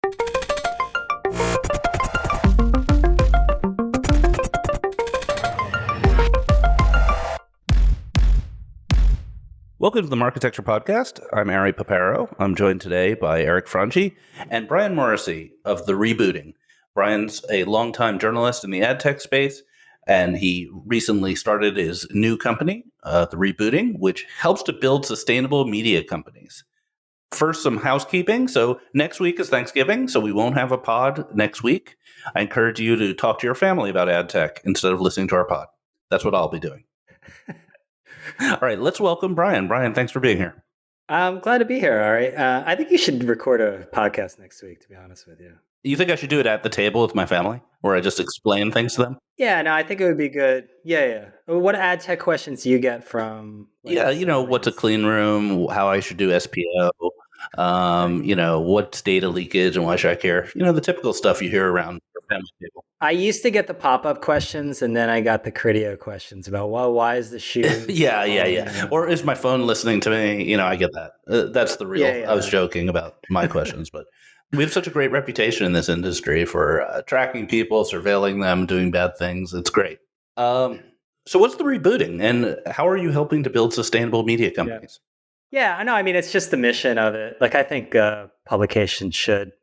Welcome to the Marketecture Podcast. I'm Ari Paparo. I'm joined today by Eric Franchi and Brian Morrissey of the Rebooting. Brian's a longtime journalist in the ad tech space, and he recently started his new company, the Rebooting, which helps to build sustainable media companies. First, some housekeeping. So next week is Thanksgiving, so we won't have a pod next week. I encourage you to talk to your family about ad tech instead of listening to our pod. That's what I'll be doing. All right, let's welcome Brian. Brian, thanks for being here. I'm glad to be here, Ari. I think you should record a podcast next week, to be honest with you. You think I should do it at the table with my family, where I just explain things to them? Yeah, no, I think it would be good. Yeah. What ad tech questions do you get from? What's a clean room, how I should do SPO, what's data leakage and why should I care? The typical stuff you hear around your family table. I used to get the pop-up questions, and then I got the Criteo questions about, well, why is the shoe? Yeah. Or is my phone listening to me? I get that. That's the real. I was joking about my questions, but we have such a great reputation in this industry for tracking people, surveilling them, doing bad things. It's great. So what's the Rebooting, and how are you helping to build sustainable media companies? Yeah, I know. I mean, it's just the mission of it. Like, I think publications should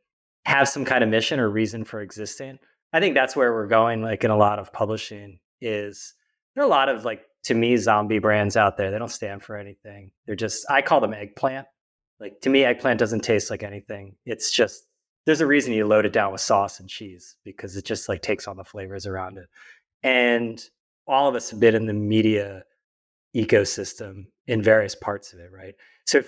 have some kind of mission or reason for existing. I think that's where we're going, like in a lot of publishing, is there are a lot of, like, to me, zombie brands out there. They don't stand for anything. They're just, I call them eggplant. Like, to me, eggplant doesn't taste like anything. It's just, there's a reason you load it down with sauce and cheese, because it just like takes on the flavors around it. And all of us have been in the media ecosystem in various parts of it, right? So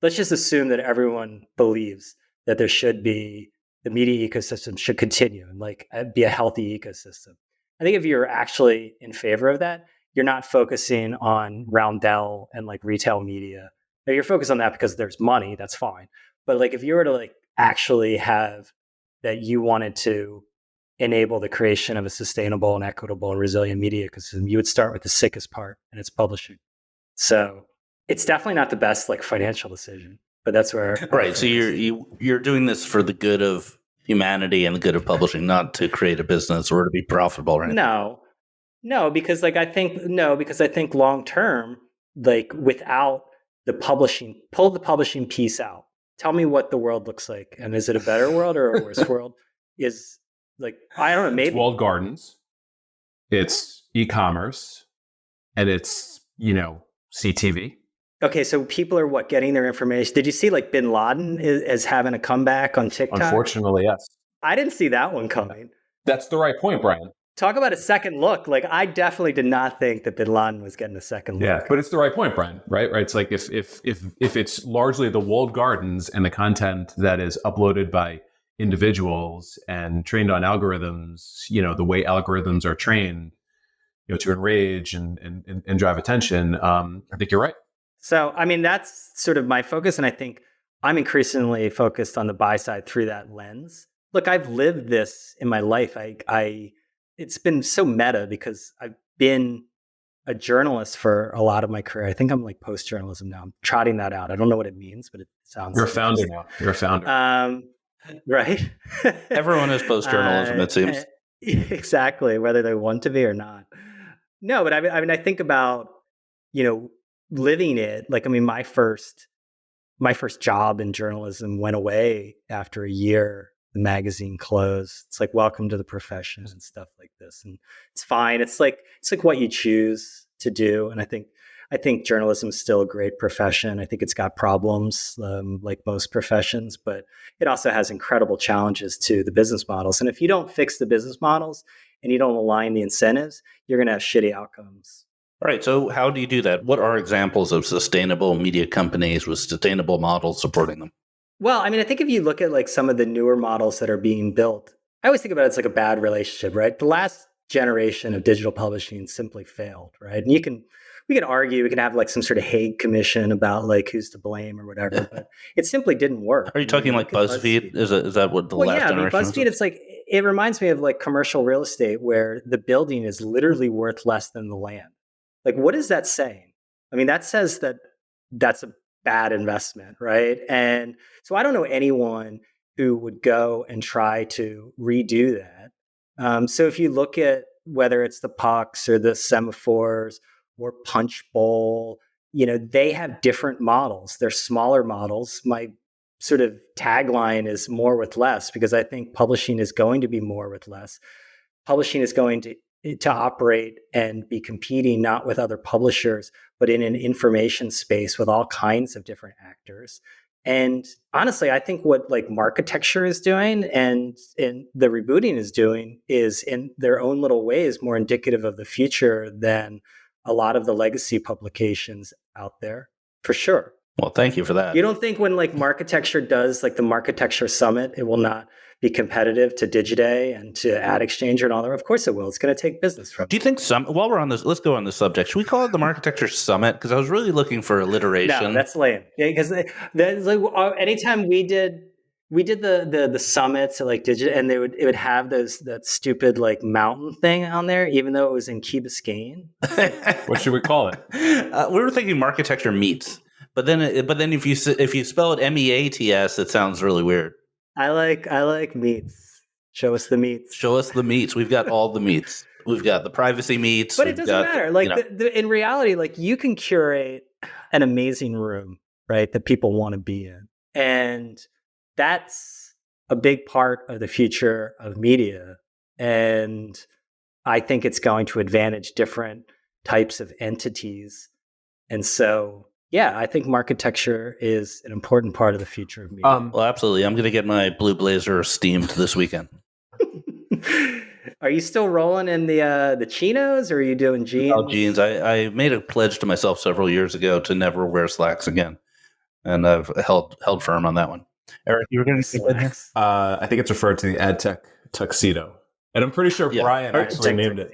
let's just assume that everyone believes that there should be, the media ecosystem should continue and like be a healthy ecosystem. I think if you're actually in favor of that, you're not focusing on Roundel and like retail media. Now, you're focused on that because there's money, that's fine. But like if you were to like actually have that you wanted to enable the creation of a sustainable and equitable and resilient media ecosystem, you would start with the sickest part, and it's publishing. So it's definitely not the best like financial decision, but that's where right. So you're doing this for the good of humanity and the good of publishing, not to create a business or to be profitable, right? No, because I think long term, like without the publishing, pull the publishing piece out. Tell me what the world looks like, and is it a better world or a worse world? Is like, I don't know, maybe it's walled gardens, it's e-commerce, and it's CTV. Okay, so people are getting their information. Did you see like Bin Laden is having a comeback on TikTok? Unfortunately, yes. I didn't see that one coming. That's the right point, Brian. Talk about a second look. Like, I definitely did not think that Bin Laden was getting a second look. Yeah, but it's the right point, Brian. Right? It's like if it's largely the walled gardens and the content that is uploaded by individuals and trained on algorithms, the way algorithms are trained, to enrage and drive attention. I think you're right. So, I mean, that's sort of my focus. And I think I'm increasingly focused on the buy side through that lens. Look, I've lived this in my life. It's been so meta because I've been a journalist for a lot of my career. I think I'm like post-journalism now. I'm trotting that out. I don't know what it means, but it sounds You're a founder now. You're a founder. Right? Everyone is post-journalism, it seems. Exactly, whether they want to be or not. No, but I mean, I think about, living it. Like, I mean, my first job in journalism went away after a year. The magazine closed. It's like, welcome to the profession and stuff like this. And it's fine. It's like what you choose to do. And I think journalism is still a great profession. I think it's got problems, like most professions, but it also has incredible challenges to the business models. And if you don't fix the business models and you don't align the incentives, you're going to have shitty outcomes. All right. So how do you do that? What are examples of sustainable media companies with sustainable models supporting them? Well, I mean, I think if you look at like some of the newer models that are being built, I always think about it as like a bad relationship, right? The last generation of digital publishing simply failed, right? And we can argue, we can have like some sort of Hague commission about like who's to blame or whatever, but it simply didn't work. Are you talking like BuzzFeed? Is that what the last generation was? BuzzFeed, it's like, it reminds me of like commercial real estate where the building is literally worth less than the land. Like, what is that saying? I mean, that says that that's a bad investment, right? And so I don't know anyone who would go and try to redo that. So if you look at whether it's the pucks or the semaphores or punch bowl, they have different models. They're smaller models. My sort of tagline is more with less, because I think publishing is going to be more with less. Publishing is going to operate and be competing not with other publishers, but in an information space with all kinds of different actors. And honestly, I think what like Marketecture is doing and the Rebooting is doing is in their own little ways more indicative of the future than a lot of the legacy publications out there, for sure. Well, thank you for that. You don't think when like Marketecture does like the Marketecture Summit, it will not be competitive to Digiday and to Ad Exchanger and all that? Of course it will. It's going to take business from. Do you think while we're on this, let's go on this subject. Should we call it the Marketecture Summit? Because I was really looking for alliteration. No, that's lame. Because like, anytime we did the summits at like Digiday, and it would have that stupid like mountain thing on there, even though it was in Key Biscayne. What should we call it? We were thinking Marketecture Meets, but then if you spell it MEATS, it sounds really weird. I like meats. Show us the meats. Show us the meats. We've got all the meats. We've got the privacy meats. But it doesn't matter. Like in reality, like you can curate an amazing room, right, that people want to be in. And that's a big part of the future of media. And I think it's going to advantage different types of entities. And so, yeah, I think Marketecture is an important part of the future of media. Well, absolutely. I'm going to get my blue blazer steamed this weekend. Are you still rolling in the chinos, or are you doing jeans? Oh, jeans. I made a pledge to myself several years ago to never wear slacks again, and I've held firm on that one. Eric, you were going to say slacks? I think it's referred to the ad tech tuxedo, and I'm pretty sure Brian actually named it.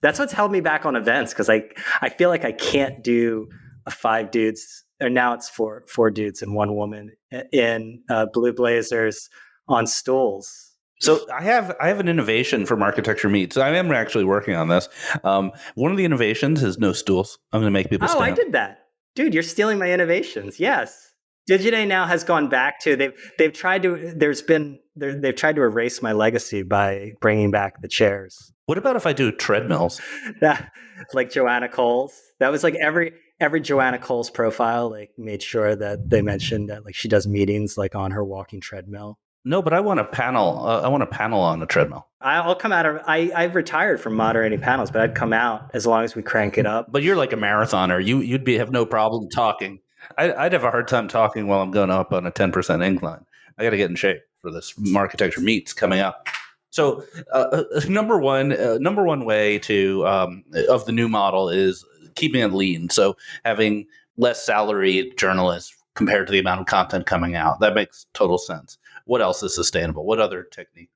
That's what's held me back on events, because I feel like I can't do a 5 dudes, or now it's 4 dudes and 1 woman in blue blazers on stools. So I have an innovation for Marketecture Meets. I am actually working on this. One of the innovations is no stools. I'm going to make people stand. I did that. Dude, you're stealing my innovations. Yes. Digiday now has gone back to they've tried to erase my legacy by bringing back the chairs. What about if I do treadmills? Like Joanna Coles. That was like every Joanna Coles profile like made sure that they mentioned that like she does meetings like on her walking treadmill. No, but I want a panel. I want a panel on a treadmill. I'll come out of. I've retired from moderating panels, but I'd come out as long as we crank it up. But you're like a marathoner. You'd have no problem talking. I'd have a hard time talking while I'm going up on a 10% incline. I got to get in shape for this Marketecture Meets coming up. So number one way to of the new model is keeping it lean. So having less salaried journalists compared to the amount of content coming out. That makes total sense. What else is sustainable? What other technique?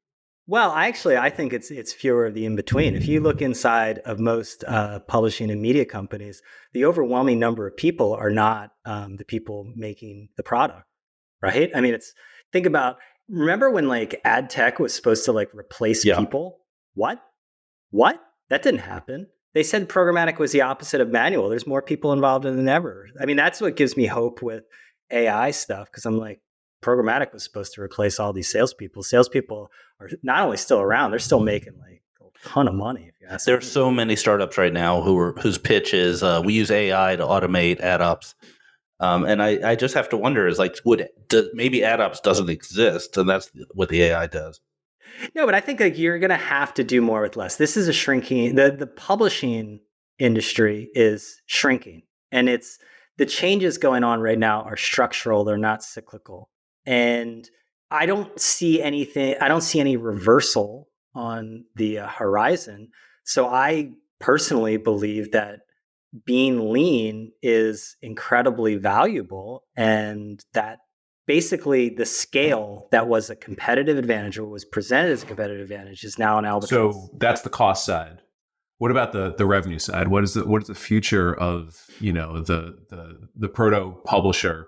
Well, I think it's fewer of the in-between. If you look inside of most publishing and media companies, the overwhelming number of people are not the people making the product, right? I mean, remember when like ad tech was supposed to like replace people? What? That didn't happen. They said programmatic was the opposite of manual. There's more people involved than ever. I mean, that's what gives me hope with AI stuff, because I'm like, programmatic was supposed to replace all these salespeople. Salespeople are not only still around, they're still making like a ton of money. If you ask me. There's so many startups right now whose pitch is we use AI to automate ad ops. And I just have to wonder is like, maybe ad ops doesn't exist, and that's what the AI does. No, but I think like you're going to have to do more with less. This is a shrinking. The publishing industry is shrinking, and the changes going on right now are structural. They're not cyclical. And I don't see anything. I don't see any reversal on the horizon. So I personally believe that being lean is incredibly valuable, and that basically the scale that was a competitive advantage or was presented as a competitive advantage is now an albatross. So that's the cost side. What about the revenue side? What is the future of the proto publisher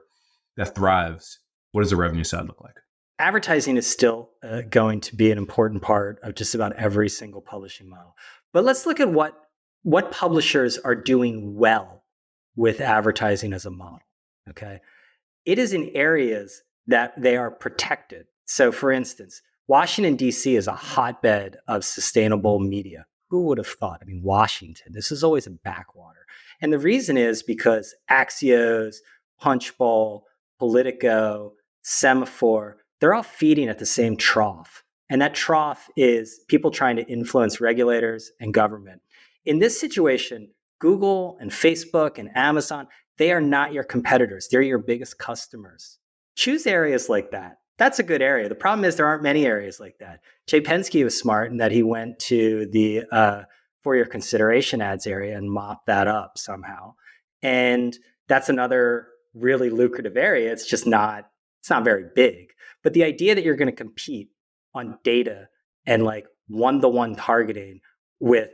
that thrives? What does the revenue side look like? Advertising is still going to be an important part of just about every single publishing model. But let's look at what publishers are doing well with advertising as a model. Okay, it is in areas that they are protected. So for instance, Washington, D.C. is a hotbed of sustainable media. Who would have thought? I mean, Washington, this is always a backwater. And the reason is because Axios, Punchbowl, Politico, Semaphore, they're all feeding at the same trough. And that trough is people trying to influence regulators and government. In this situation, Google and Facebook and Amazon, they are not your competitors. They're your biggest customers. Choose areas like that. That's a good area. The problem is there aren't many areas like that. Jay Penske was smart in that he went to the for your consideration ads area and mopped that up somehow. And that's another really lucrative area. It's not very big. But the idea that you're going to compete on data and like one-to-one targeting with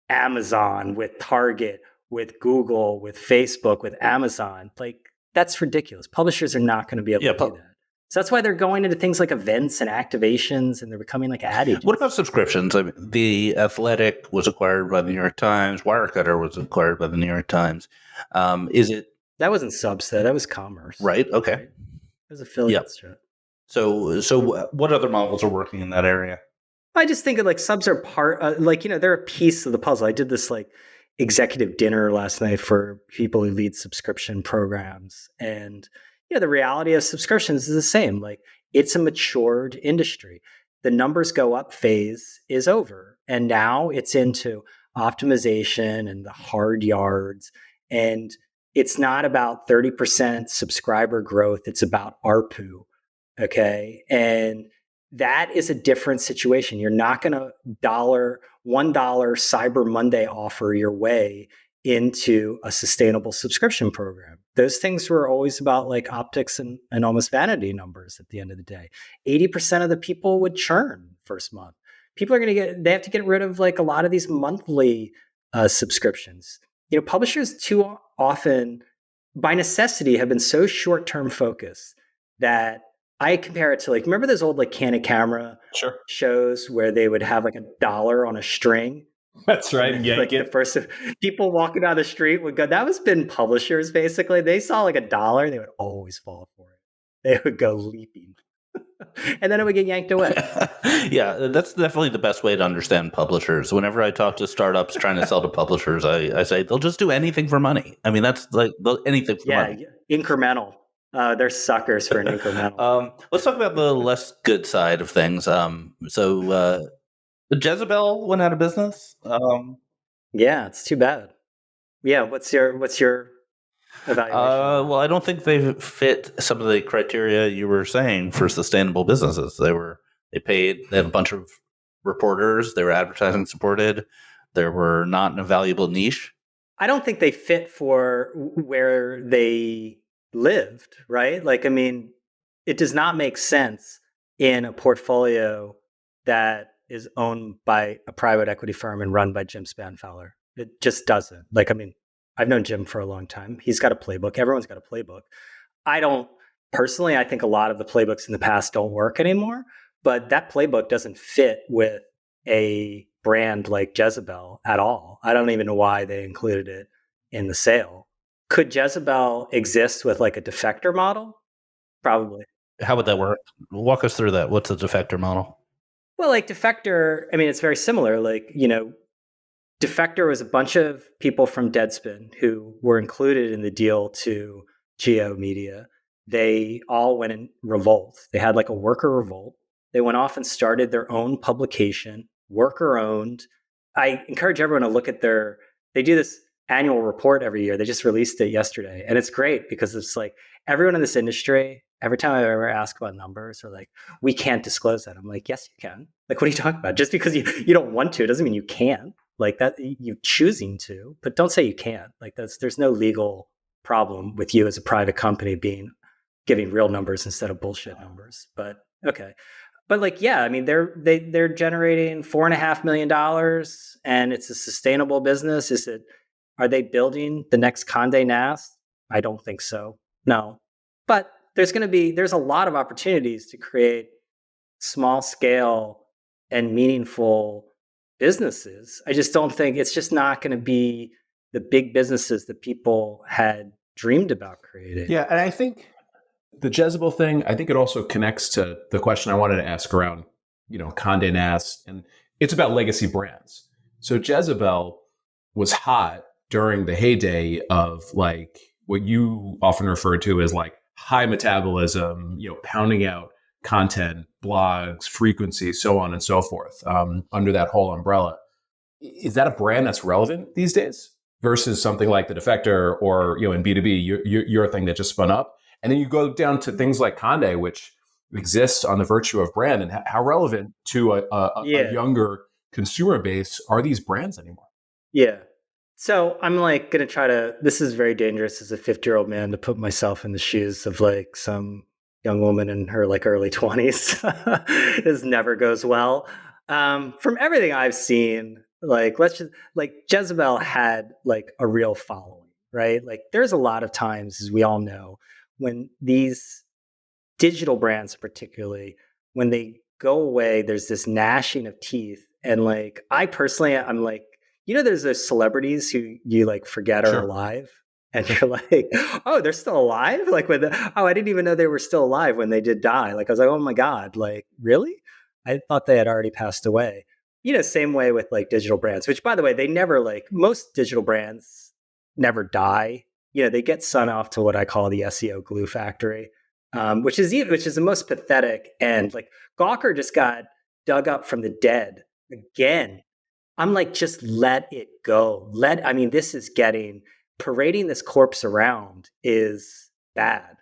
Amazon, with Target, with Google, with Facebook, with Amazon, like that's ridiculous. Publishers are not going to be able to do that. So that's why they're going into things like events and activations, and they're becoming like ad agents. What about subscriptions? I mean, The Athletic was acquired by the New York Times. Wirecutter was acquired by the New York Times. Is it? That wasn't subs, though. That was commerce. Right. Okay. Right? It was affiliates. Yep. So what other models are working in that area? I just think of like subs are part, they're a piece of the puzzle. I did this like executive dinner last night for people who lead subscription programs, and the reality of subscriptions is the same. Like it's a matured industry. The numbers go up phase is over. And now it's into optimization and the hard yards. And it's not about 30% subscriber growth. It's about ARPU. Okay. And that is a different situation. You're not going to $1 Cyber Monday offer your way into a sustainable subscription program. Those things were always about like optics and almost vanity numbers at the end of the day. 80% of the people would churn first month. People are going to they have to get rid of like a lot of these monthly subscriptions. Publishers too often, by necessity, have been so short-term focused that I compare it to like, remember those old like Canon camera shows where they would have like $1 on a string? That's right. Like the first people walking down the street would go, that was been publishers basically. They saw like $1, they would always fall for it. They would go leaping. And then it would get yanked away. Yeah, that's definitely the best way to understand publishers. Whenever I talk to startups trying to sell to publishers, I say they'll just do anything for money. I mean, that's like anything for money. Yeah, incremental. They're suckers for an incremental. Let's talk about the less good side of things. Jezebel went out of business. Yeah, it's too bad. Yeah, what's your evaluation? Well, I don't think they fit some of the criteria you were saying for sustainable businesses. They had a bunch of reporters. They were advertising supported. They were not in a valuable niche. I don't think they fit for where they lived, right? Like, I mean, it does not make sense in a portfolio that is owned by a private equity firm and run by Jim Spanfowler. It just doesn't. Like, I mean, I've known Jim for a long time. He's got a playbook. Everyone's got a playbook. I think a lot of the playbooks in the past don't work anymore, but that playbook doesn't fit with a brand like Jezebel at all. I don't even know why they included it in the sale. Could Jezebel exist with like a defector model? Probably. How would that work? Walk us through that. What's a defector model? Well, like defector, I mean, it's very similar. Like, defector was a bunch of people from Deadspin who were included in the deal to Geo Media. They all went in revolt. They had like a worker revolt. They went off and started their own publication, worker owned. I encourage everyone to look at they do this annual report every year. They just released it yesterday. And it's great because it's like everyone in this industry, every time I ever ask about numbers or like, we can't disclose that. I'm like, yes, you can. Like, what are you talking about? Just because you don't want to, doesn't mean you can. Like that, you choosing to, but don't say you can't. Like there's no legal problem with you as a private company giving real numbers instead of bullshit numbers. But okay. But like, yeah, I mean, they're generating $4.5 million and it's a sustainable business. Are they building the next Condé Nast? I don't think so. No. But there's a lot of opportunities to create small scale and meaningful businesses. I just don't think it's just not going to be the big businesses that people had dreamed about creating. Yeah, and I think the Jezebel thing, I think it also connects to the question I wanted to ask around, Condé Nast, and it's about legacy brands. So Jezebel was hot during the heyday of like what you often refer to as like high metabolism, pounding out content, blogs, frequency, so on and so forth, under that whole umbrella. Is that a brand that's relevant these days versus something like The Defector or, in B2B, your thing that just spun up? And then you go down to things like Condé, which exists on the virtue of brand, and how relevant to a younger consumer base are these brands anymore? Yeah. So I'm like going to try to, this is very dangerous as a 50-year-old man to put myself in the shoes of like some young woman in her like early 20s. This never goes well. From everything I've seen, like Jezebel had like a real following, right? Like there's a lot of times, as we all know, when these digital brands particularly, when they go away, there's this gnashing of teeth. And like, I personally, I'm like, there's those celebrities who you like forget are alive. And you're like, oh, they're still alive? Like I didn't even know they were still alive when they did die. Like I was like, oh my God, like really? I thought they had already passed away. Same way with like digital brands, which by the way, they never like, most digital brands never die. They get sent off to what I call the SEO glue factory, which is the most pathetic. And like Gawker just got dug up from the dead again. I'm like, just let it go. This is parading this corpse around is bad.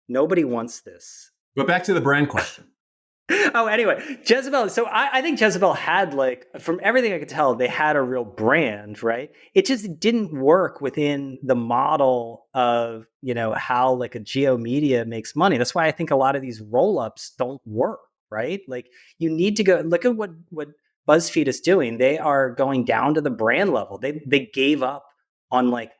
Nobody wants this. But back to the brand question. Oh, anyway, Jezebel. So I think Jezebel had like, from everything I could tell, they had a real brand, right? It just didn't work within the model of, how like a geo media makes money. That's why I think a lot of these roll-ups don't work, right? Like you need to go look at what Buzzfeed is doing. They are going down to the brand level. They gave up on like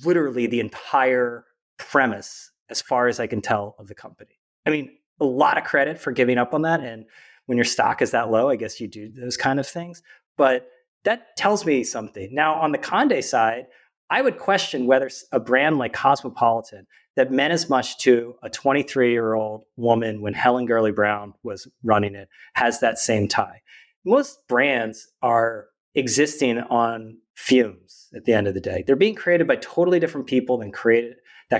literally the entire premise, as far as I can tell, of the company. A lot of credit for giving up on that. And when your stock is that low, I guess you do those kind of things. But that tells me something. Now, on the Condé side, I would question whether a brand like Cosmopolitan, that meant as much to a 23-year-old woman when Helen Gurley Brown was running it, has that same tie. Most brands are existing on fumes at the end of the day. They're being created by totally different people that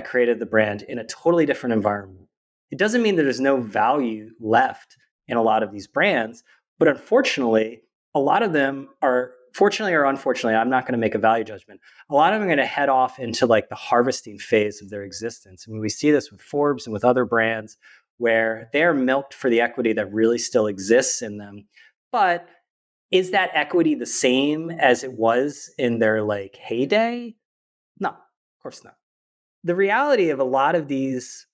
created the brand in a totally different environment. It doesn't mean that there's no value left in a lot of these brands, but unfortunately, a lot of them are, fortunately or unfortunately, I'm not going to make a value judgment. A lot of them are going to head off into like the harvesting phase of their existence. We see this with Forbes and with other brands where they're milked for the equity that really still exists in them. But is that equity the same as it was in their like heyday? No, of course not. The reality of a lot of these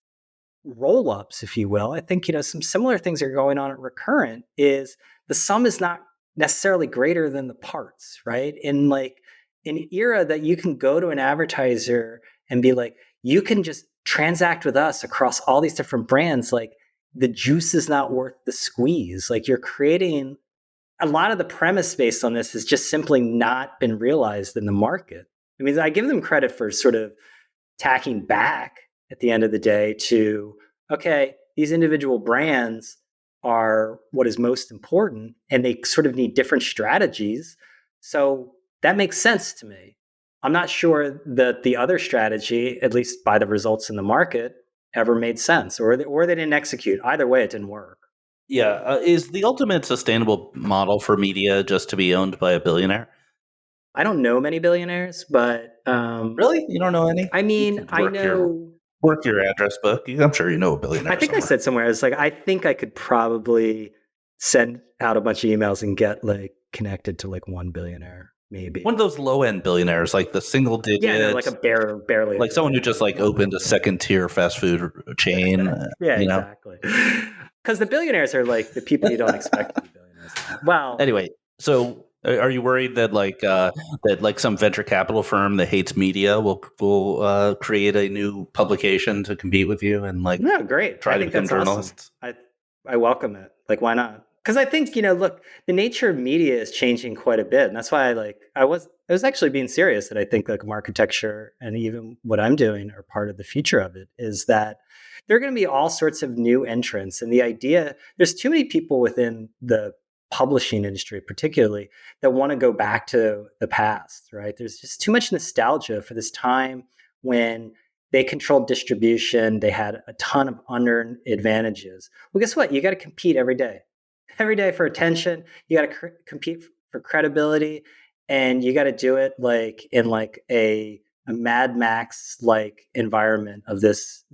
roll-ups, if you will, I think, some similar things are going on at Recurrent is the sum is not necessarily greater than the parts, right? In like an era that you can go to an advertiser and be like, you can just transact with us across all these different brands. Like the juice is not worth the squeeze. Like you're creating a lot of the premise based on this has just simply not been realized in the market. I give them credit for sort of tacking back at the end of the day to, okay, these individual brands are what is most important and they sort of need different strategies. So that makes sense to me. I'm not sure that the other strategy, at least by the results in the market, ever made sense or they didn't execute. Either way, it didn't work. Yeah. Is the ultimate sustainable model for media just to be owned by a billionaire? I don't know many billionaires, but... Really? You don't know any? I know... Work your address book. I'm sure you know a billionaire. I think somewhere. I said somewhere, it's like, I think I could probably send out a bunch of emails and get like connected to like one billionaire, maybe. One of those low-end billionaires, like the single digits. Yeah, no, like a barely. Like someone who just like opened a second-tier fast food chain. Yeah, exactly. Because the billionaires are like the people you don't expect to be billionaires. Well, anyway, so are you worried that like some venture capital firm that hates media will create a new publication to compete with you and like great. try to become journalists? Awesome. I welcome it. Like, why not? Because I think, look, the nature of media is changing quite a bit. And that's why I was actually being serious that I think like architecture and even what I'm doing are part of the future of it is that, there are going to be all sorts of new entrants. And the idea, there's too many people within the publishing industry, particularly, that want to go back to the past, right? There's just too much nostalgia for this time when they controlled distribution. They had a ton of unearned advantages. Well, guess what? You got to compete every day for attention. You got to compete for credibility, and you got to do it like in like a Mad Max like environment of this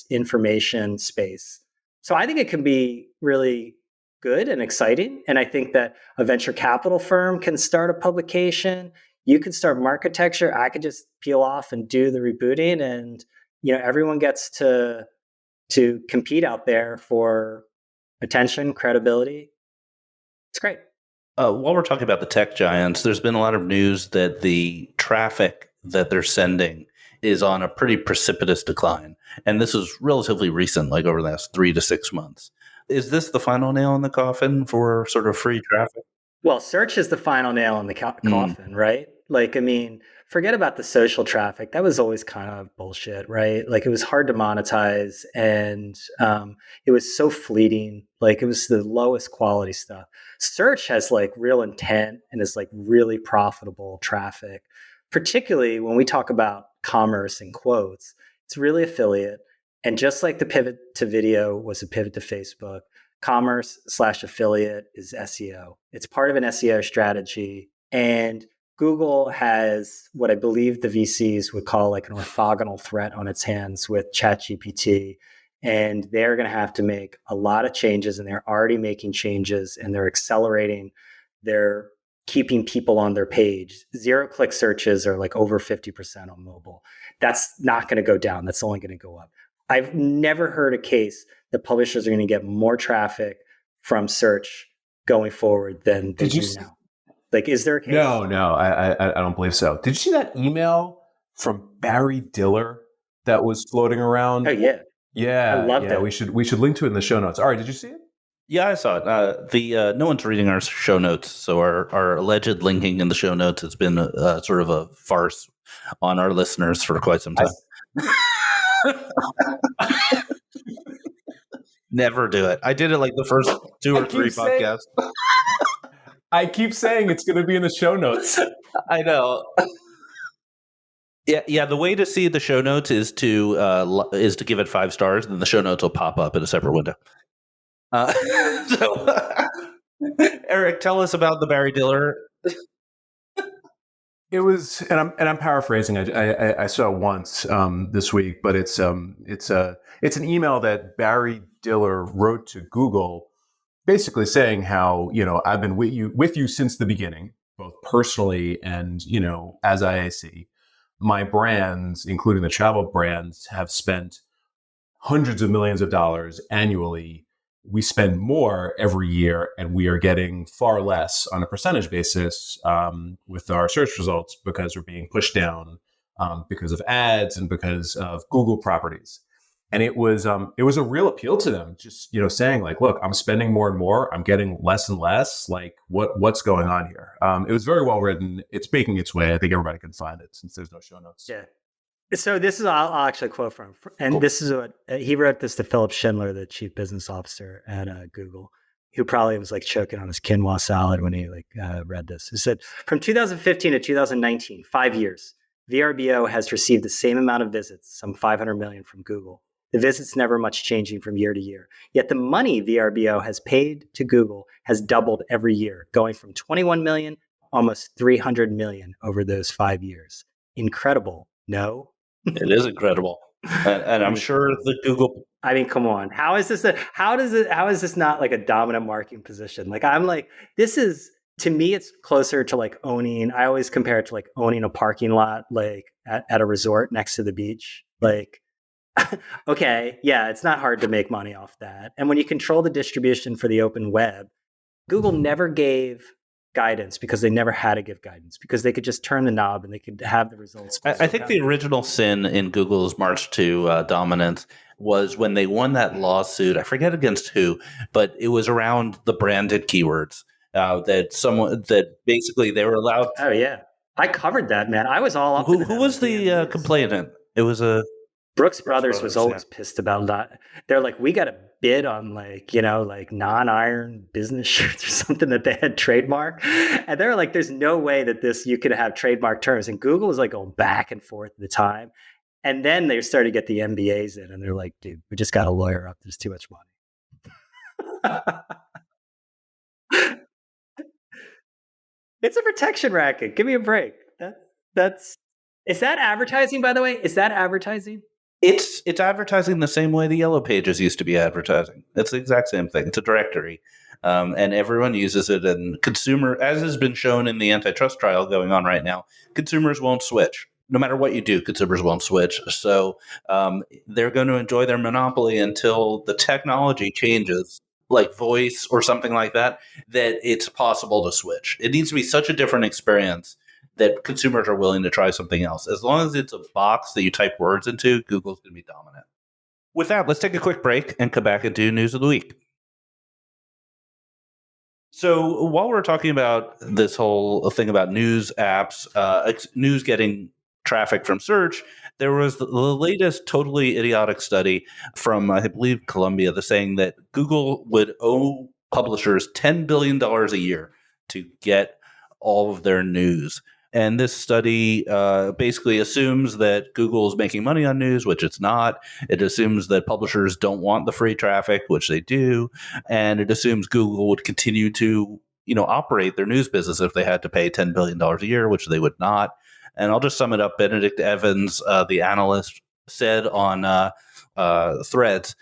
information space. So I think it can be really good and exciting. And I think that a venture capital firm can start a publication. You can start Marketecture. I could just peel off and do the rebooting, and everyone gets to compete out there for attention, credibility. It's great. While we're talking about the tech giants, there's been a lot of news that the traffic that they're sending is on a pretty precipitous decline. And this is relatively recent, like over the last 3 to 6 months. Is this the final nail in the coffin for sort of free traffic? Well, search is the final nail in the coffin, right? Like, I mean, forget about the social traffic. That was always kind of bullshit, right? Like, it was hard to monetize, and it was so fleeting. Like, it was the lowest quality stuff. Search has like real intent and is like really profitable traffic, particularly when we talk about commerce in quotes. It's really affiliate. And just like the pivot to video was a pivot to Facebook, commerce/affiliate is SEO. It's part of an SEO strategy. And Google has what I believe the VCs would call like an orthogonal threat on its hands with ChatGPT. And they're going to have to make a lot of changes, and they're already making changes, and they're accelerating. They're keeping people on their page. 0-click searches are like over 50% on mobile. That's not going to go down. That's only going to go up. I've never heard a case that publishers are going to get more traffic from search going forward than they do now. Like, is there a case? No, I don't believe so. Did you see that email from Barry Diller that was floating around? Oh, yeah. Yeah. I love that. We should link to it in the show notes. All right, did you see it? Yeah, I saw it. No one's reading our show notes, so our alleged linking in the show notes has been sort of a farce on our listeners for quite some time. Never do it. I did it like the first 2 or 3 podcasts. I keep saying it's going to be in the show notes. I know. Yeah. The way to see the show notes is to give it 5 stars, and then the show notes will pop up in a separate window. Eric, tell us about the Barry Diller. It was, and I'm paraphrasing. I saw it once this week, but it's an email that Barry Diller wrote to Google, basically saying how I've been with you since the beginning, both personally and as IAC. My brands, including the travel brands, have spent hundreds of millions of dollars annually. We spend more every year, and we are getting far less on a percentage basis with our search results because we're being pushed down because of ads and because of Google properties. And it was a real appeal to them, just saying like, look, I'm spending more and more, I'm getting less and less. Like, what's going on here? It was very well written. It's making its way. I think everybody can find it since there's no show notes. Yeah. So this is I'll actually quote from, and Cool. This is what he wrote this to Philip Schindler, the chief business officer at Google, who probably was like choking on his quinoa salad when he read this. He said, from 2015 to 2019, 5 years, VRBO has received the same amount of visits, some 500 million from Google. The visits never much changing from year to year. Yet the money VRBO has paid to Google has doubled every year, going from 21 million, almost 300 million over those 5 years. Incredible, no? It is incredible, and I'm sure the Google. I mean, come on. How is this not like a dominant marketing position? Like, I'm like, this is, to me, it's closer to like owning. I always compare it to like owning a parking lot, like at a resort next to the beach. Like, okay, yeah, it's not hard to make money off that. And when you control the distribution for the open web, Google never gave guidance because they never had to give guidance, because they could just turn the knob and they could have the results. I think the original sin in Google's march to dominance was when they won that lawsuit. I forget against who, but it was around the branded keywords that basically they were allowed. Oh yeah, I covered that, man. I was all up. Who was the complainant? It was a Brooks Brothers was always pissed about that. They're like, we got to bid on like non-iron business shirts or something that they had trademark. And they're like, there's no way that you could have trademark terms. And Google was like going back and forth at the time. And then they started to get the MBAs in and they're like, dude, we just got a lawyer up. There's too much money. It's a protection racket. Give me a break. Is that advertising, by the way? Is that advertising? It's advertising the same way the Yellow Pages used to be advertising. It's the exact same thing. It's a directory, and everyone uses it. And consumer, as has been shown in the antitrust trial going on right now, consumers won't switch. No matter what you do, consumers won't switch. So they're going to enjoy their monopoly until the technology changes, like voice or something like that, that it's possible to switch. It needs to be such a different experience that consumers are willing to try something else. As long as it's a box that you type words into, Google's going to be dominant. With that, let's take a quick break and come back and do News of the Week. So while we're talking about this whole thing about news apps, news getting traffic from search, there was the latest totally idiotic study from, I believe, Columbia, that's saying that Google would owe publishers $10 billion a year to get all of their news. And this study basically assumes that Google is making money on news, which it's not. It assumes that publishers don't want the free traffic, which they do. And it assumes Google would continue to, operate their news business if they had to pay $10 billion a year, which they would not. And I'll just sum it up. Benedict Evans, the analyst, said on Threads,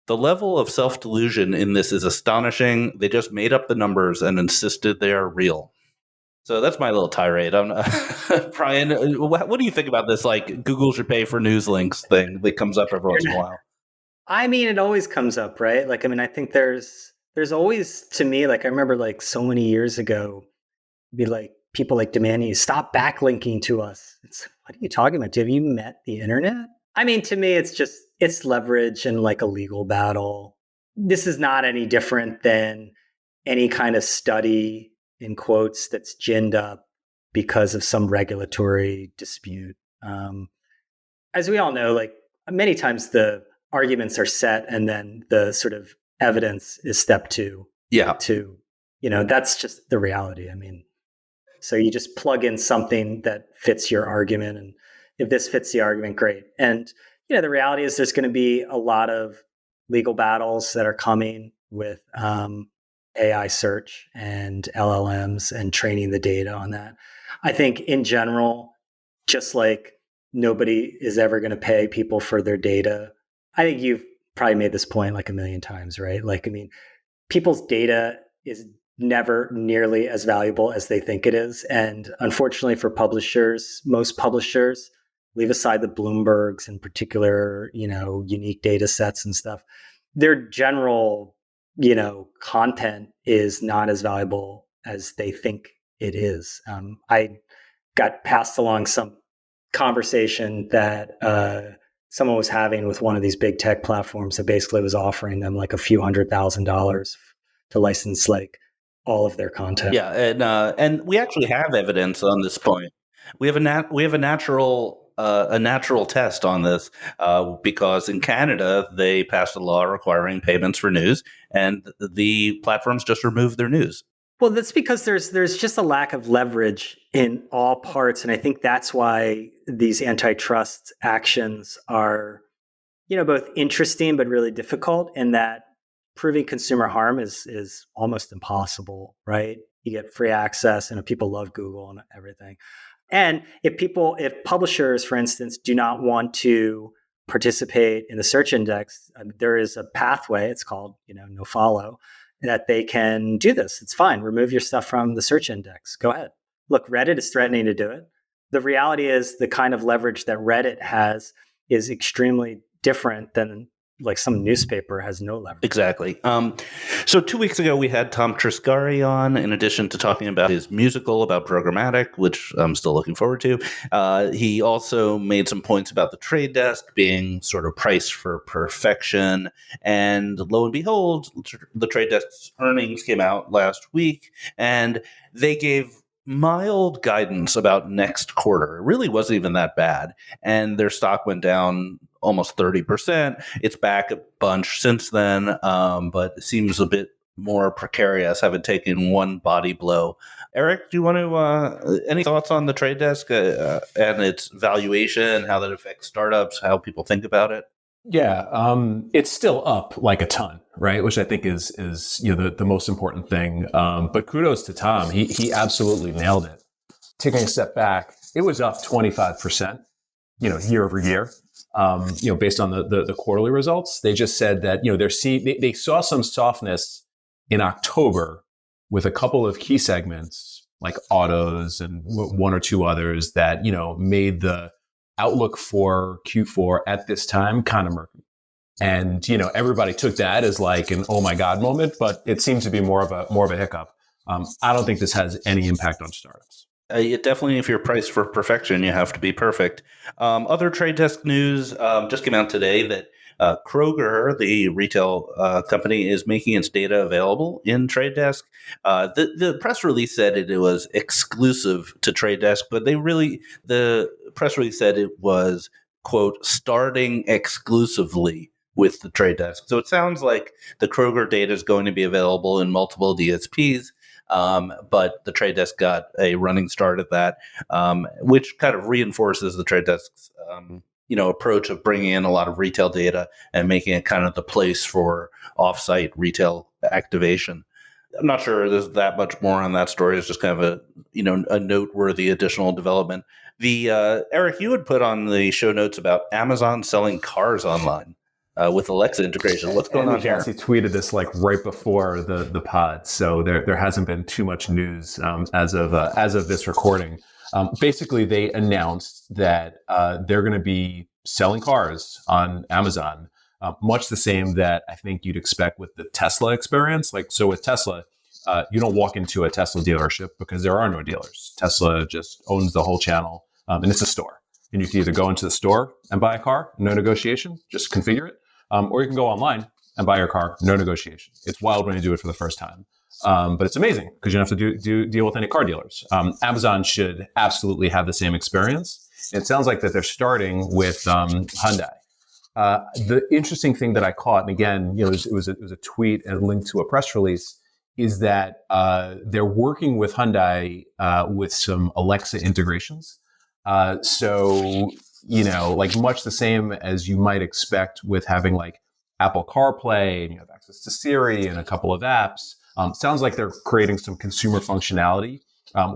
the level of self-delusion in this is astonishing. They just made up the numbers and insisted they are real. So that's my little tirade. Brian, what do you think about this, like, Google should pay for news links thing that comes up every once in a while? I mean, it always comes up, right? Like, I mean, I think there's always, to me, like, I remember like so many years ago, be like people like demanding you stop backlinking to us. It's, what are you talking about? Have you met the internet? I mean, to me, it's leverage and like a legal battle. This is not any different than any kind of study, in quotes, that's ginned up because of some regulatory dispute. As we all know, like, many times the arguments are set and then the sort of evidence is step two. Yeah. That's just the reality. I mean, so you just plug in something that fits your argument. And if this fits the argument, great. And, the reality is there's going to be a lot of legal battles that are coming with AI search and LLMs and training the data on that. I think in general, just like nobody is ever going to pay people for their data. I think you've probably made this point like a million times, right? Like, I mean, people's data is never nearly as valuable as they think it is. And unfortunately for publishers, most publishers, leave aside the Bloombergs in particular, unique data sets and stuff, their general, content is not as valuable as they think it is. I got passed along some conversation that someone was having with one of these big tech platforms that basically was offering them like a few $100,000 to license like all of their content. Yeah, and we actually have evidence on this point. We have a natural test on this because in Canada they passed a law requiring payments for news, and the platforms just removed their news. Well, that's because there's just a lack of leverage in all parts, and I think that's why these antitrust actions are, both interesting but really difficult. In that proving consumer harm is almost impossible, right? You get free access, and people love Google and everything. And if publishers, for instance, do not want to participate in the search index, there is a pathway. It's called, no follow, that they can do this. It's fine. Remove your stuff from the search index. Go ahead. Look, Reddit is threatening to do it. The reality is the kind of leverage that Reddit has is extremely different than like some newspaper has no leverage. Exactly. So 2 weeks ago, we had Tom Triscari on, in addition to talking about his musical about programmatic, which I'm still looking forward to. He also made some points about the trade desk being sort of priced for perfection. And lo and behold, the trade desk's earnings came out last week, and they gave mild guidance about next quarter. It really wasn't even that bad. And their stock went down almost 30%. It's back a bunch since then, but it seems a bit more precarious, having taken one body blow. Eric, do you want to, any thoughts on the trade desk and its valuation, how that affects startups, how people think about it? Yeah, it's still up like a ton, right? Which I think is the most important thing. But kudos to Tom, he absolutely nailed it. Taking a step back, it was up 25%, year over year. Based on the quarterly results, they just said that they saw some softness in October with a couple of key segments like autos and one or two others that made the outlook for Q4 at this time kind of murky. And everybody took that as like an oh my god moment, but it seemed to be more of a hiccup. I don't think this has any impact on startups. Definitely, if you're priced for perfection, you have to be perfect. Other trade desk news just came out today that Kroger, the retail company, is making its data available in Trade Desk. The press release said it was exclusive to Trade Desk, but the press release said it was, quote, starting exclusively with the Trade Desk. So it sounds like the Kroger data is going to be available in multiple DSPs. But the Trade Desk got a running start at that, which kind of reinforces the Trade Desk's approach of bringing in a lot of retail data and making it kind of the place for offsite retail activation. I'm not sure there's that much more on that story. It's just kind of a noteworthy additional development. Eric, you had put on the show notes about Amazon selling cars online. With Alexa integration. What's going on here? He tweeted this like right before the pod, so there hasn't been too much news as of this recording. Basically, they announced that they're going to be selling cars on Amazon, much the same that I think you'd expect with the Tesla experience. So with Tesla, you don't walk into a Tesla dealership because there are no dealers. Tesla just owns the whole channel, and it's a store. And you can either go into the store and buy a car, no negotiation, just configure it. Or you can go online and buy your car, no negotiation. It's wild when you do it for the first time. But it's amazing because you don't have to deal with any car dealers. Amazon should absolutely have the same experience. It sounds like that they're starting with Hyundai. The interesting thing that I caught, and again, it was a tweet and a link to a press release, is that they're working with Hyundai with some Alexa integrations. Like much the same as you might expect with having like Apple CarPlay and you have access to Siri and a couple of apps. Sounds like they're creating some consumer functionality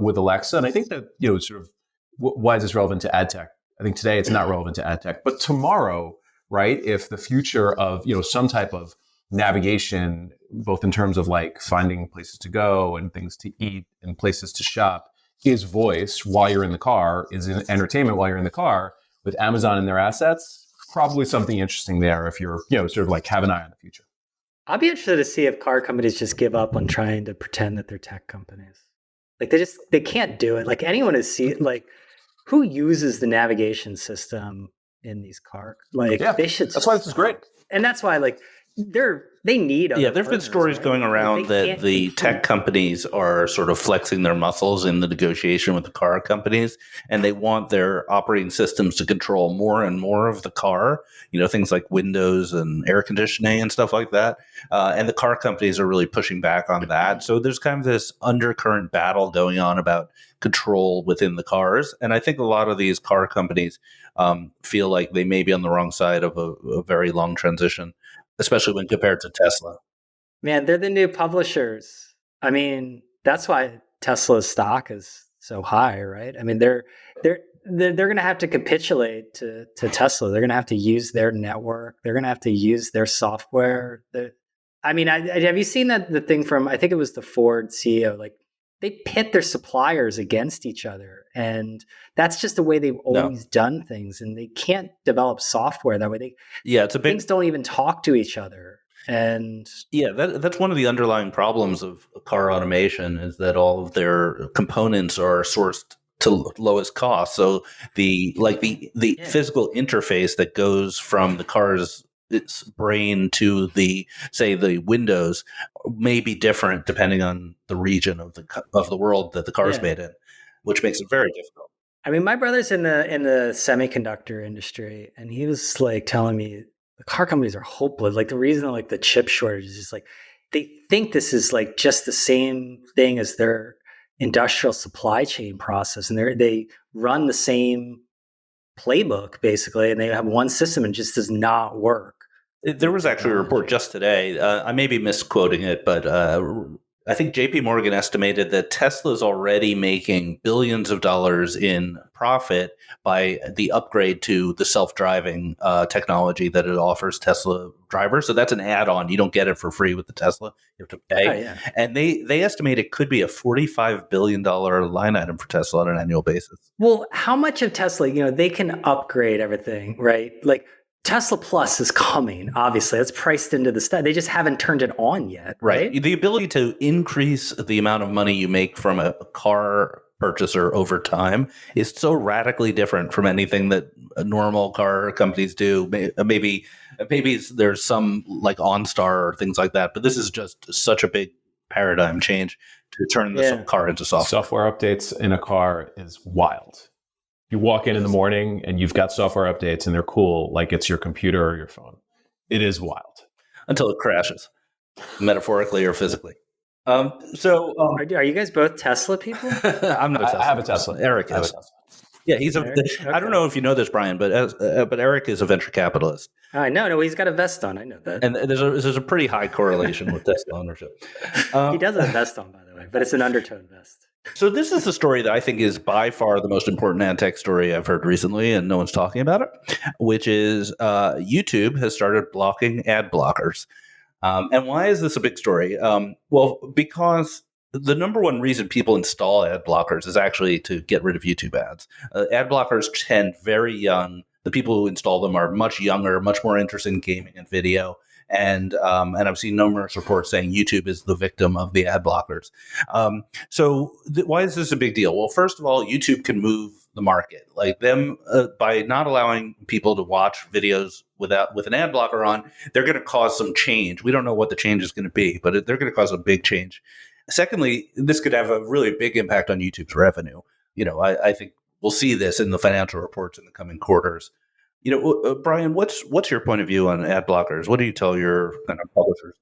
with Alexa. And I think that, sort of why is this relevant to ad tech? I think today it's not relevant to ad tech, but tomorrow, right? If the future of, some type of navigation, both in terms of like finding places to go and things to eat and places to shop, is voice while you're in the car, is entertainment while you're in the car, with Amazon and their assets, probably something interesting there if you're, sort of like have an eye on the future. I'll be interested to see if car companies just give up on trying to pretend that they're tech companies. Like they can't do it. Like anyone has seen, like who uses the navigation system in these cars? Like they should. That's why this is great. And that's why like they need other there've been stories right? going around that the tech companies are sort of flexing their muscles in the negotiation with the car companies, and they want their operating systems to control more and more of the car, things like windows and air conditioning and stuff like that. And the car companies are really pushing back on that. So there's kind of this undercurrent battle going on about control within the cars. And I think a lot of these car companies feel like they may be on the wrong side of a very long transition, especially when compared to Tesla. Man, they're the new publishers. I mean, that's why Tesla's stock is so high, right? I mean, they're going to have to capitulate to Tesla. They're going to have to use their network. They're going to have to use their software. Have you seen the thing from, I think it was the Ford CEO, like they pit their suppliers against each other. And that's just the way they've always done things. And they can't develop software that way. Things don't even talk to each other. And that's one of the underlying problems of car automation, is that all of their components are sourced to lowest cost. So the physical interface that goes from the car's its brain to the windows may be different depending on the region of the world that the car is made in, which makes it very difficult. I mean, my brother's in the semiconductor industry, and he was like telling me the car companies are hopeless. Like the reason like the chip shortage is just like they think this is like just the same thing as their industrial supply chain process, and they run the same playbook basically, and they have one system and it just does not work. There was actually a report just today. I may be misquoting it, but I think JP Morgan estimated that Tesla's already making billions of dollars in profit by the upgrade to the self-driving technology that it offers Tesla drivers. So that's an add-on. You don't get it for free with the Tesla. You have to pay. Oh, yeah. And they estimate it could be a $45 billion line item for Tesla on an annual basis. Well, how much of Tesla, they can upgrade everything, right? Like Tesla Plus is coming, obviously. It's priced into the stuff. They just haven't turned it on yet, right? The ability to increase the amount of money you make from a car purchaser over time is so radically different from anything that normal car companies do. Maybe there's some like OnStar or things like that, but this is just such a big paradigm change to turn the car into software. Software updates in a car is wild. You walk in the morning and you've got software updates and they're cool, like it's your computer or your phone. It is wild. Until it crashes, metaphorically or physically. Are you guys both Tesla people? I'm not. I have a Tesla. Eric is. Yeah, he's a. Okay. I don't know if you know this, Brian, but Eric is a venture capitalist. I know. No, he's got a vest on. I know that. And there's a pretty high correlation with Tesla ownership. He does have a vest on, by the way, but it's an undertone vest. So this is the story that I think is by far the most important ad tech story I've heard recently, and no one's talking about it, which is YouTube has started blocking ad blockers. And why is this a big story? Well, because the number one reason people install ad blockers is actually to get rid of YouTube ads. Ad blockers tend very young. The people who install them are much younger, much more interested in gaming and video. And I've seen numerous reports saying YouTube is the victim of the ad blockers. Why is this a big deal? Well, first of all, YouTube can move the market. Like them by not allowing people to watch videos with an ad blocker on, they're going to cause some change. We don't know what the change is going to be, but they're going to cause a big change. Secondly, this could have a really big impact on YouTube's revenue. I think we'll see this in the financial reports in the coming quarters. Brian, what's your point of view on ad blockers? What do you tell your kind of publishers?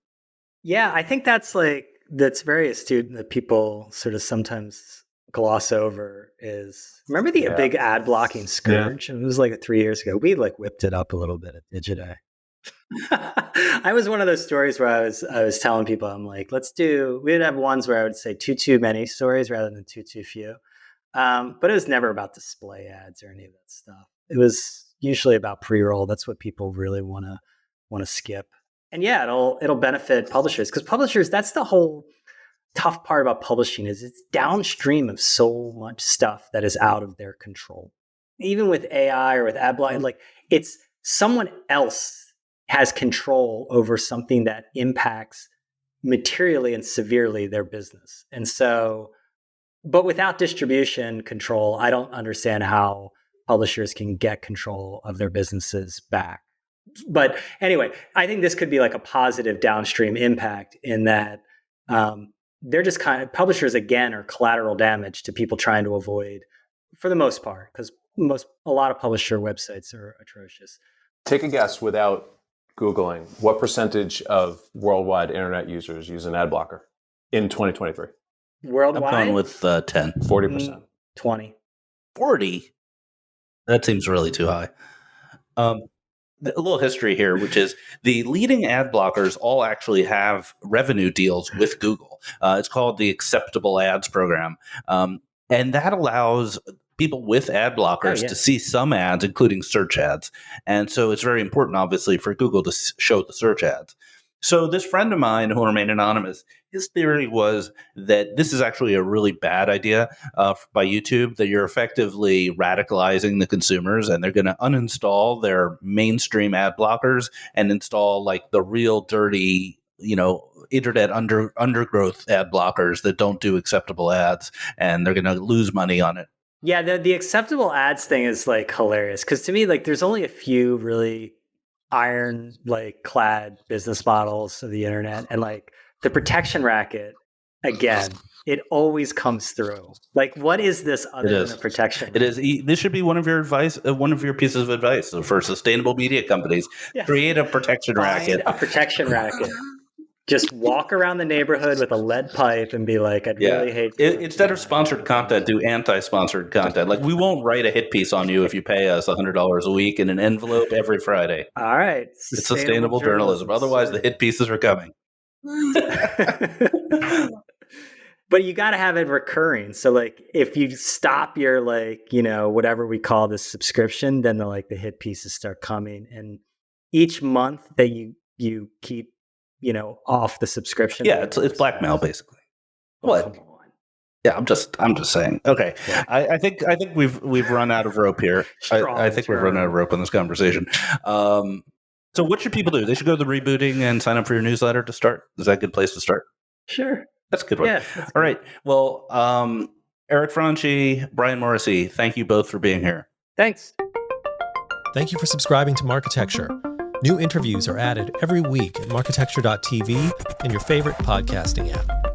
Yeah, I think that's very astute that people sort of sometimes gloss over. Is remember the big ad blocking scourge? Yeah. It was like 3 years ago. We whipped it up a little bit at Digiday. I was one of those stories where I was telling people, I'm like, we'd have ones where I would say too many stories rather than too few. But it was never about display ads or any of that stuff. It was usually about pre-roll. That's what people really want to skip. And yeah, it'll benefit publishers, because publishers, that's the whole tough part about publishing, is it's downstream of so much stuff that is out of their control. Even with AI or with ad blocking, it's someone else has control over something that impacts materially and severely their business. And so, but without distribution control, I don't understand how publishers can get control of their businesses back. But anyway, I think this could be like a positive downstream impact in that they're just publishers, again, are collateral damage to people trying to avoid, for the most part, because a lot of publisher websites are atrocious. Take a guess without Googling, what percentage of worldwide internet users use an ad blocker in 2023? Worldwide? I'm going with 10. 40%. 20. 40? That seems really too high. A little history here, which is the leading ad blockers all actually have revenue deals with Google. It's called the Acceptable Ads Program. And that allows people with ad blockers to see some ads, including search ads. And so it's very important, obviously, for Google to show the search ads. So this friend of mine who remained anonymous, his theory was that this is actually a really bad idea by YouTube, that you're effectively radicalizing the consumers and they're going to uninstall their mainstream ad blockers and install the real dirty, internet undergrowth ad blockers that don't do acceptable ads, and they're going to lose money on it. Yeah, the acceptable ads thing is hilarious, because to me, there's only a few really iron clad business models of the internet, and the protection racket, again, It always comes through. Like, what is this other than a protection? It is. This should be one of your advice, one of your pieces of advice for sustainable media companies. Yeah. Create a protection racket. A protection racket. Just walk around the neighborhood with a lead pipe and be like, I'd really hate instead of sponsored content, do anti-sponsored content. Like, we won't write a hit piece on you if you pay us $100 a week in an envelope every Friday. All right. It's sustainable journalism. Otherwise, the hit pieces are coming. But you got to have it recurring. So like, if you stop your, like, you know, whatever we call this subscription, then the hit pieces start coming. And each month that you keep, you know, off the subscription. Yeah, it's blackmail basically. What? Come on. Yeah, I'm just saying. Okay, yeah. I think we've run out of rope here. I think we've run out of rope in this conversation. So what should people do? They should go to the Rebooting and sign up for your newsletter to start. Is that a good place to start? Sure. That's a good one. Yeah. All right. Well, Eric Franchi, Brian Morrissey, thank you both for being here. Thanks. Thank you for subscribing to Marketecture. New interviews are added every week at marketecture.tv and your favorite podcasting app.